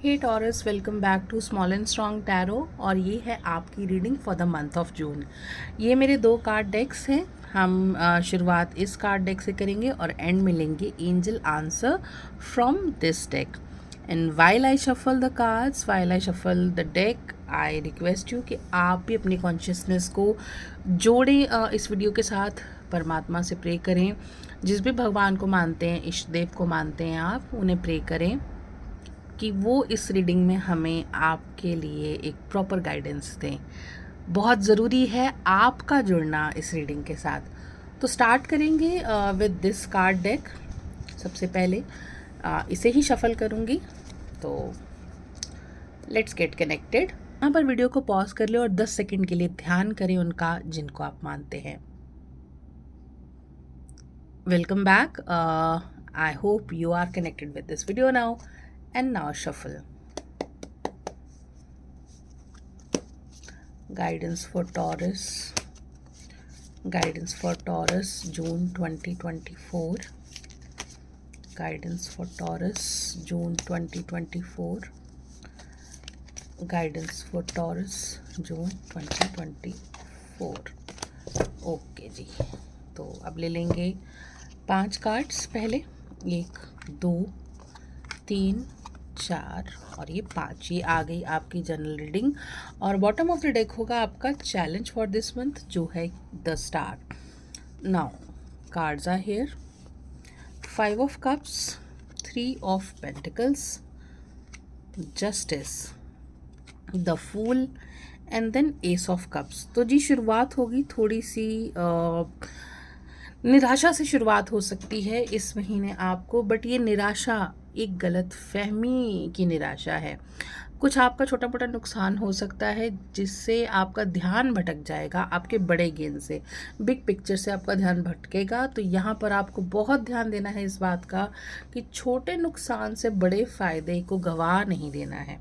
Hey Taurus, welcome back to small and strong tarot. और ये है आपकी reading for the month of June. ये मेरे 2 कार्ड डेक्स हैं। हम शुरुआत इस कार्ड डेक से करेंगे और एंड में लेंगे angel answer from this deck. And while I shuffle the cards, while I shuffle the deck, I request you कि आप भी अपनी कॉन्शियसनेस को जोड़ें इस वीडियो के साथ। परमात्मा से प्रे करें। जिस भी भगवान को मानते हैं, इष्ट देव को मानते हैं, आप उन्हें प्रे करें कि वो इस रीडिंग में हमें आपके लिए एक प्रॉपर गाइडेंस दें। बहुत ज़रूरी है आपका जुड़ना इस रीडिंग के साथ। तो स्टार्ट करेंगे विद दिस कार्ड डेक। सबसे पहले इसे ही शफल करूँगी। तो लेट्स गेट कनेक्टेड। यहाँ पर वीडियो को पॉज कर ले और 10 सेकंड के लिए ध्यान करें उनका जिनको आप मानते हैं। Welcome back. I hope you are connected with this video now. And now shuffle. Guidance for Taurus. Guidance for Taurus, June 2024. Guidance for Taurus, June 2024. Guidance for Taurus, June 2024. Okay जी। तो अब ले लेंगे 5 कार्ड्स पहले। 1, 2, 3, 4 और ये 5। ये आ गई आपकी जनरल रीडिंग। और बॉटम ऑफ द डेक होगा आपका चैलेंज फॉर दिस मंथ, जो है the star. Now cards are here. 5 of cups, 3 of pentacles, justice, the fool and then ace of cups. तो जी शुरुआत होगी थोड़ी सी निराशा से शुरुआत हो सकती है इस महीने आपको, बट ये निराशा एक गलत फहमी की निराशा है। कुछ आपका छोटा मोटा नुकसान हो सकता है जिससे आपका ध्यान भटक जाएगा आपके बड़े गेन से, बिग पिक्चर से आपका ध्यान भटकेगा। तो यहाँ पर आपको बहुत ध्यान देना है इस बात का कि छोटे नुकसान से बड़े फ़ायदे को गंवा नहीं देना है।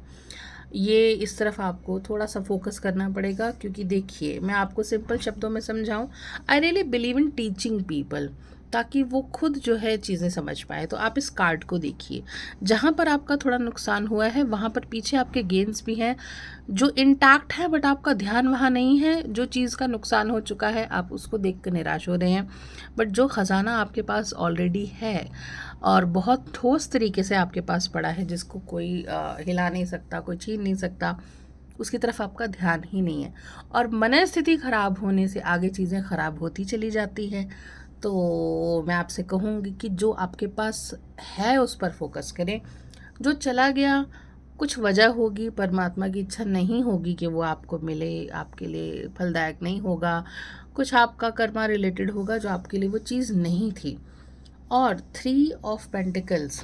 ये इस तरफ आपको थोड़ा सा फोकस करना पड़ेगा, क्योंकि देखिए मैं आपको सिंपल शब्दों में समझाऊं। I really believe in teaching people, ताकि वो खुद जो है चीज़ें समझ पाए। तो आप इस कार्ड को देखिए, जहाँ पर आपका थोड़ा नुकसान हुआ है वहाँ पर पीछे आपके गेन्स भी हैं जो इंटैक्ट है, बट आपका ध्यान वहाँ नहीं है। जो चीज़ का नुकसान हो चुका है आप उसको देख कर निराश हो रहे हैं, बट जो ख़जाना आपके पास ऑलरेडी है और बहुत ठोस तरीके से आपके पास पड़ा है, जिसको कोई हिला नहीं सकता, कोई छीन नहीं सकता, उसकी तरफ आपका ध्यान ही नहीं है। और मनस्थिति ख़राब होने से आगे चीज़ें ख़राब होती चली जाती हैं। तो मैं आपसे कहूँगी कि जो आपके पास है उस पर फोकस करें। जो चला गया कुछ वजह होगी, परमात्मा की इच्छा नहीं होगी कि वो आपको मिले, आपके लिए फलदायक नहीं होगा, कुछ आपका कर्मा रिलेटेड होगा जो आपके लिए वो चीज़ नहीं थी। और 3 ऑफ पेंटिकल्स,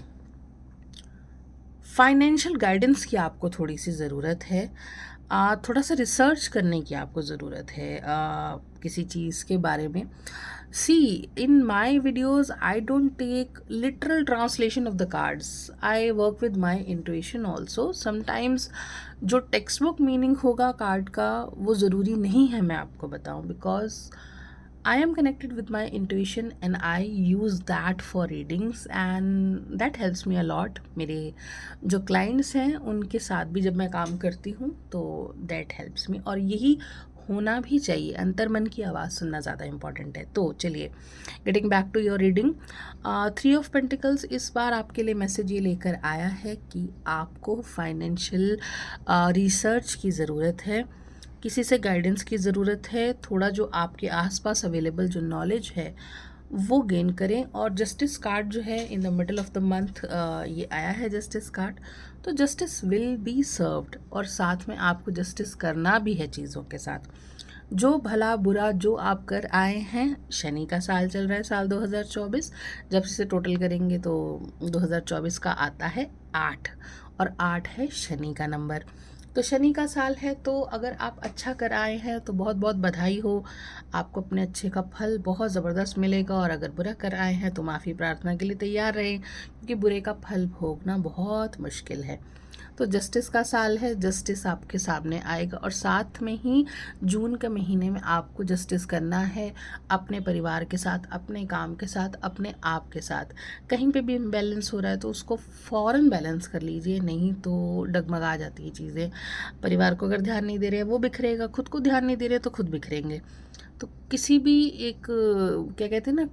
फाइनेंशियल गाइडेंस की आपको थोड़ी सी ज़रूरत है। थोड़ा सा रिसर्च करने की आपको ज़रूरत है किसी चीज़ के बारे में। See in my videos I don't take literal translation of the cards, I work with my intuition also. Sometimes जो टेक्स्ट बुक मीनिंग होगा कार्ड का वो ज़रूरी नहीं है मैं आपको बताऊँ, because I am connected with my intuition and I use that for readings and that helps me a lot. मेरे जो clients हैं उनके साथ भी जब मैं काम करती हूँ तो that helps me, और यही होना भी चाहिए। अंतर्मन की आवाज़ सुनना ज़्यादा इम्पॉर्टेंट है। तो चलिए getting back to your reading. 3 of pentacles इस बार आपके लिए मैसेज ये लेकर आया है कि आपको फाइनेंशियल रिसर्च की ज़रूरत है, किसी से गाइडेंस की ज़रूरत है। थोड़ा जो आपके आसपास अवेलेबल जो नॉलेज है वो गेन करें। और जस्टिस कार्ड जो है in the middle of the month ये आया है जस्टिस कार्ड, तो जस्टिस विल बी सर्व्ड, और साथ में आपको जस्टिस करना भी है चीज़ों के साथ। जो भला बुरा जो आप कर आए हैं, शनि का साल चल रहा है, साल 2024, जब से टोटल करेंगे तो 2024 का आता है 8, और 8 है शनि का नंबर। तो शनि का साल है, तो अगर आप अच्छा कर आए हैं तो बहुत बहुत बधाई हो, आपको अपने अच्छे का फल बहुत ज़बरदस्त मिलेगा। और अगर बुरा कर आए हैं तो माफ़ी प्रार्थना के लिए तैयार रहें, क्योंकि बुरे का फल भोगना बहुत मुश्किल है। तो जस्टिस का साल है, जस्टिस आपके सामने आएगा। और साथ में ही जून के महीने में आपको जस्टिस करना है अपने परिवार के साथ, अपने काम के साथ, अपने आप के साथ। कहीं पे भी इम्बैलेंस हो रहा है तो उसको फ़ौरन बैलेंस कर लीजिए, नहीं तो डगमगा जाती है चीज़ें। परिवार को अगर ध्यान नहीं दे रहे हैं वो बिखरेगा, खुद को ध्यान नहीं दे रहे तो खुद बिखरेंगे। तो किसी भी एक क्या कहते हैं ना,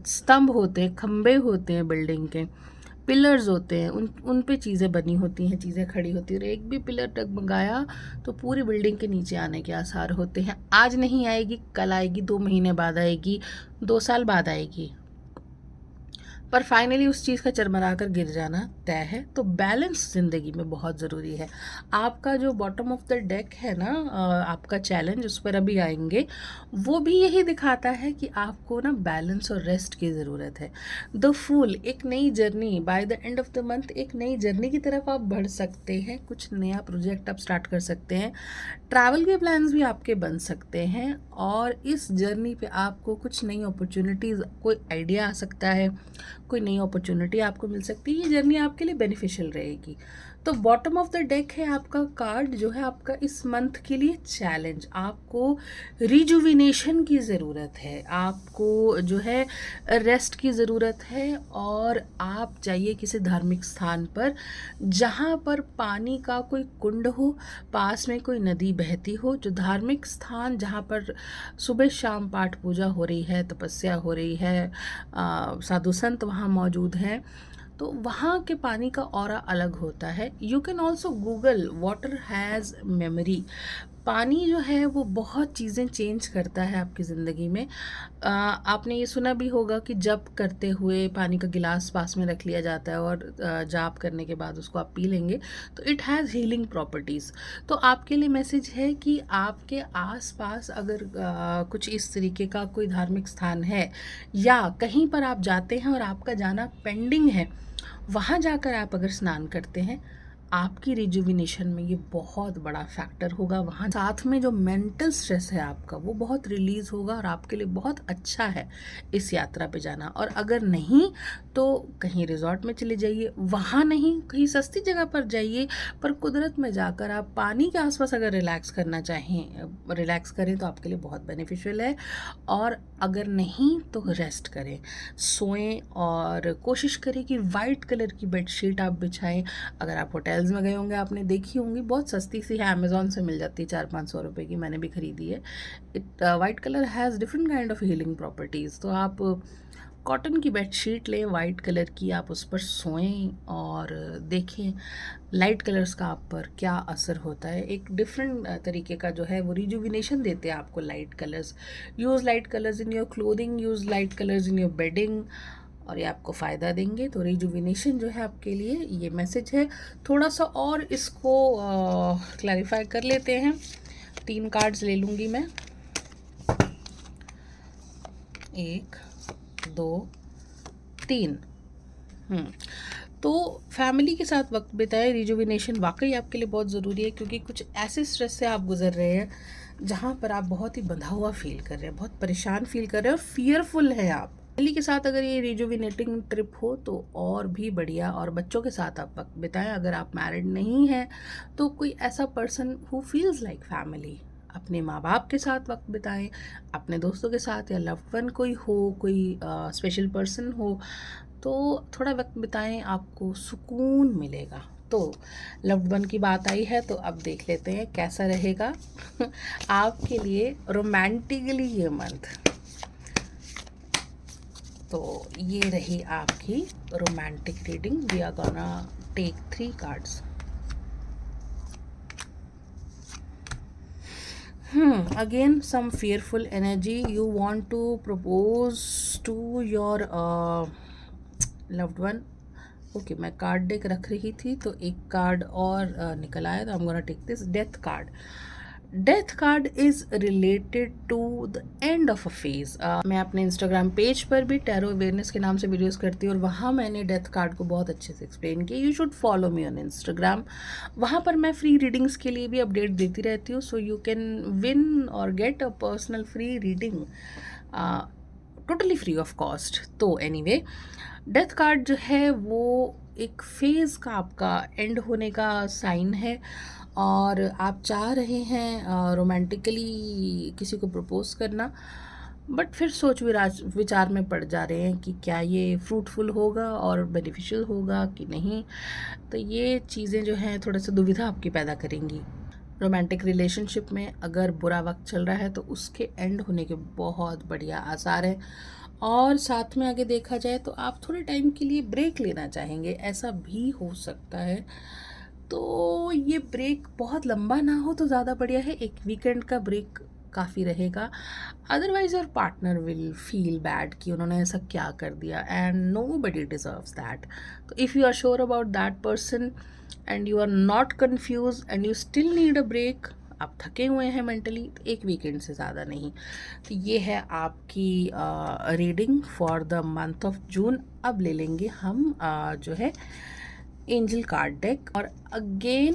स्तंभ होते हैं, खंबे होते हैं बिल्डिंग के, पिलर्स होते हैं, उन पे चीज़ें बनी होती हैं, चीज़ें खड़ी होती हैं। और एक भी पिलर डगमगाया तो पूरी बिल्डिंग के नीचे आने के आसार होते हैं। आज नहीं आएगी, कल आएगी, 2 महीने बाद आएगी, 2 साल बाद आएगी, पर फाइनली उस चीज़ का चरमरा कर गिर जाना तय है। तो बैलेंस ज़िंदगी में बहुत ज़रूरी है। आपका जो बॉटम ऑफ द डेक है ना, आपका चैलेंज, उस पर अभी आएंगे, वो भी यही दिखाता है कि आपको ना बैलेंस और रेस्ट की ज़रूरत है। द फूल, एक नई journey, by the end of the month एक नई जर्नी की तरफ आप बढ़ सकते हैं, कुछ नया प्रोजेक्ट आप स्टार्ट कर सकते हैं, ट्रैवल के प्लान्स भी आपके बन सकते हैं। और इस जर्नी पे आपको कुछ नई अपॉर्चुनिटीज़, कोई आइडिया आ सकता है, कोई नई अपॉर्चुनिटी आपको मिल सकती है। ये जर्नी आपके लिए बेनिफिशियल रहेगी। तो बॉटम ऑफ द डेक है आपका कार्ड, जो है आपका इस मंथ के लिए चैलेंज। आपको रिजुविनेशन की ज़रूरत है, आपको जो है रेस्ट की ज़रूरत है। और आप जाइए किसी धार्मिक स्थान पर जहाँ पर पानी का कोई कुंड हो, पास में कोई नदी बहती हो। जो धार्मिक स्थान जहाँ पर सुबह शाम पाठ पूजा हो रही है, तपस्या हो रही है, साधु संत वहाँ मौजूद हैं, तो वहाँ के पानी का ऑरा अलग होता है। You can also Google water has memory. पानी जो है वो बहुत चीज़ें चेंज करता है आपकी ज़िंदगी में। आपने ये सुना भी होगा कि जप करते हुए पानी का गिलास पास में रख लिया जाता है और जाप करने के बाद उसको आप पी लेंगे तो इट हैज़ हीलिंग प्रॉपर्टीज़। तो आपके लिए मैसेज है कि आपके आसपास अगर कुछ इस तरीके का कोई धार्मिक स्थान है, या कहीं पर आप जाते हैं और आपका जाना पेंडिंग है, वहाँ जाकर आप अगर स्नान करते हैं, आपकी रिजुविनेशन में ये बहुत बड़ा फैक्टर होगा। वहाँ साथ में जो मेंटल स्ट्रेस है आपका, वो बहुत रिलीज़ होगा और आपके लिए बहुत अच्छा है इस यात्रा पे जाना। और अगर नहीं तो कहीं रिजॉर्ट में चले जाइए, वहाँ नहीं कहीं सस्ती जगह पर जाइए, पर कुदरत में जाकर आप पानी के आसपास अगर रिलैक्स करना चाहें, रिलैक्स करें तो आपके लिए बहुत बेनिफिशियल है। और अगर नहीं तो रेस्ट करें, सोएं, और कोशिश करें कि वाइट कलर की बेडशीट आप बिछाएं। अगर आप होटल्स में गए होंगे, आपने देखी होंगी, बहुत सस्ती सी है, अमेज़ॉन से मिल जाती है, 400-500 रुपये की, मैंने भी खरीदी है। White colour has different kind of healing properties. तो आप कॉटन की बेडशीट लें वाइट कलर की, आप उस पर सोएं और देखें लाइट कलर्स का आप पर क्या असर होता है। एक डिफरेंट तरीके का जो है वो रिजुविनेशन देते हैं आपको light colours. Use light colours in your clothing, use light colours in your bedding, और ये आपको फ़ायदा देंगे। तो रिजुविनेशन जो है आपके लिए ये मैसेज है। थोड़ा सा और इसको क्लैरिफाई कर लेते हैं। 3 कार्ड्स ले लूँगी मैं, 1 2 3। तो फैमिली के साथ वक्त बिताएं। रिजुविनेशन वाकई आपके लिए बहुत ज़रूरी है, क्योंकि कुछ ऐसे स्ट्रेस से आप गुजर रहे हैं जहाँ पर आप बहुत ही बंधा हुआ फील कर रहे हैं, बहुत परेशान फील कर रहे हैं और फियरफुल है आप। फैमिली के साथ अगर ये रिजुविनेटिंग ट्रिप हो तो और भी बढ़िया। और बच्चों के साथ आप वक्त बिताएं। अगर आप मैरिड नहीं हैं तो कोई ऐसा person who feels like family, अपने माँ बाप के साथ वक्त बिताएं, अपने दोस्तों के साथ, या लव्ड वन कोई हो, कोई स्पेशल पर्सन हो, तो थोड़ा वक्त बिताएं, आपको सुकून मिलेगा। तो लव्ड वन की बात आई है तो अब देख लेते हैं कैसा रहेगा आपके लिए रोमांटिकली ये मंथ। तो ये रही आपकी romantic reading. We are gonna take 3 cards. Again some fearful energy. You want to propose to your loved one. Okay, मैं कार्ड डेक रख रही थी तो एक कार्ड और निकल आया, तो I am gonna take this death card. Death card is related to the end of a phase. मैं अपने इंस्टाग्राम पेज पर भी टैरो अवेयरनेस के नाम से वीडियोस करती हूँ और वहाँ मैंने डेथ कार्ड को बहुत अच्छे से एक्सप्लेन किया। You should follow me on Instagram. वहाँ पर मैं फ्री रीडिंग्स के लिए भी अपडेट देती रहती हूँ, सो यू कैन विन और get a personal free reading totally free of cost. तो एनीवे, डेथ कार्ड जो है वो एक फेज़ का आपका एंड होने का साइन है, और आप चाह रहे हैं रोमांटिकली किसी को प्रपोज़ करना, बट फिर सोच विचार में पड़ जा रहे हैं कि क्या ये फ्रूटफुल होगा और बेनिफिशियल होगा कि नहीं। तो ये चीज़ें जो हैं थोड़ा सा दुविधा आपकी पैदा करेंगी। रोमांटिक रिलेशनशिप में अगर बुरा वक्त चल रहा है तो उसके एंड होने के बहुत बढ़िया आसार हैं, और साथ में आगे देखा जाए तो आप थोड़े टाइम के लिए ब्रेक लेना चाहेंगे, ऐसा भी हो सकता है। तो ये ब्रेक बहुत लंबा ना हो तो ज़्यादा बढ़िया है, एक वीकेंड का ब्रेक काफ़ी रहेगा। Otherwise your partner will feel bad कि उन्होंने ऐसा क्या कर दिया, and nobody deserves that. तो if you are sure about that person and you are not confuse and you still need a break, आप थके हुए हैं मेंटली, तो एक वीकेंड से ज़्यादा नहीं। तो ये है आपकी reading for the month of जून। अब ले लेंगे हम जो है एंजल कार्ड डेक। और अगेन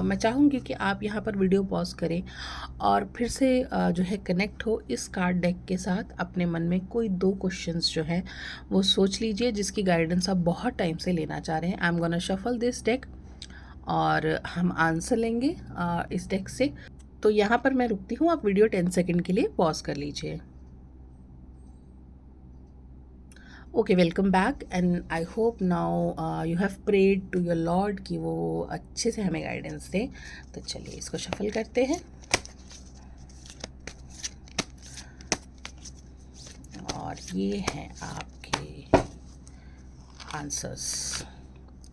मैं चाहूँगी कि आप यहाँ पर वीडियो पॉज करें और फिर से जो है कनेक्ट हो इस कार्ड डेक के साथ। अपने मन में कोई 2 क्वेश्चंस जो हैं वो सोच लीजिए जिसकी गाइडेंस आप बहुत टाइम से लेना चाह रहे हैं। आई am gonna shuffle this deck और हम आंसर लेंगे इस डेक से। तो यहाँ पर मैं रुकती हूँ, आप वीडियो 10 सेकेंड के लिए पॉज कर लीजिए। Okay, welcome back, and I hope now you have prayed to your lord कि वो अच्छे से हमें गाइडेंस दें। तो चलिए इसको शफल करते हैं, और ये हैं आपके answers.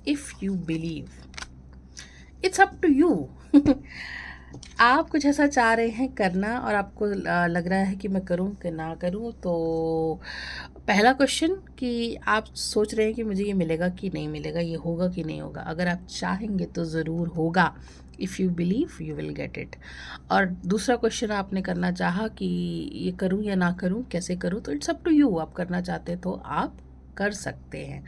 If you believe, it's up to you. आप कुछ ऐसा चाह रहे हैं करना और आपको लग रहा है कि मैं करूं कि ना करूं। तो पहला क्वेश्चन कि आप सोच रहे हैं कि मुझे ये मिलेगा कि नहीं मिलेगा, ये होगा कि नहीं होगा। अगर आप चाहेंगे तो ज़रूर होगा। If you believe you will get it. और दूसरा क्वेश्चन आपने करना चाहा कि ये करूं या ना करूं, कैसे करूं। तो इट्स अप टू यू, आप करना चाहते तो आप कर सकते हैं।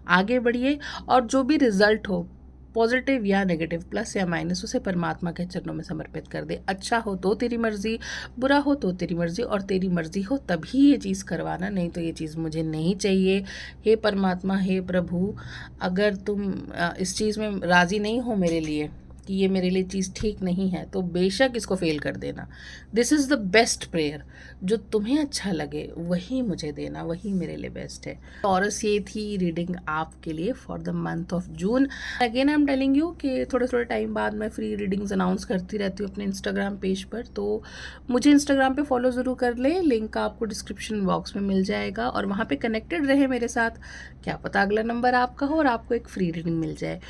आगे बढ़िए, और जो भी रिज़ल्ट हो, पॉजिटिव या नेगेटिव, प्लस या माइनस, उसे परमात्मा के चरणों में समर्पित कर दे। अच्छा हो तो तेरी मर्ज़ी, बुरा हो तो तेरी मर्ज़ी, और तेरी मर्ज़ी हो तभी ये चीज़ करवाना, नहीं तो ये चीज़ मुझे नहीं चाहिए। हे परमात्मा, हे प्रभु, अगर तुम इस चीज़ में राज़ी नहीं हो मेरे लिए कि ये मेरे लिए चीज़ ठीक नहीं है, तो बेशक इसको फेल कर देना। This is the best prayer. जो तुम्हें अच्छा लगे वही मुझे देना, वही मेरे लिए बेस्ट है। टॉरस, ये थी रीडिंग आपके लिए for the month of June. Again I am telling you कि थोड़े थोड़े टाइम बाद मैं फ्री रीडिंग्स अनाउंस करती रहती हूँ अपने इंस्टाग्राम पेज पर, तो मुझे इंस्टाग्राम पे फॉलो ज़रूर कर ले, लिंक आपको डिस्क्रिप्शन बॉक्स में मिल जाएगा, और वहाँ पे कनेक्टेड रहे मेरे साथ। क्या पता अगला नंबर आपका हो और आपको एक फ्री रीडिंग मिल जाए।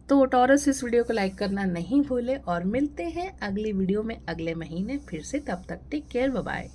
तो टॉरस, इस वीडियो को लाइक करना नहीं भूले, और मिलते हैं अगली वीडियो में अगले महीने फिर से। तब तक टेक केयर, बाय बाय।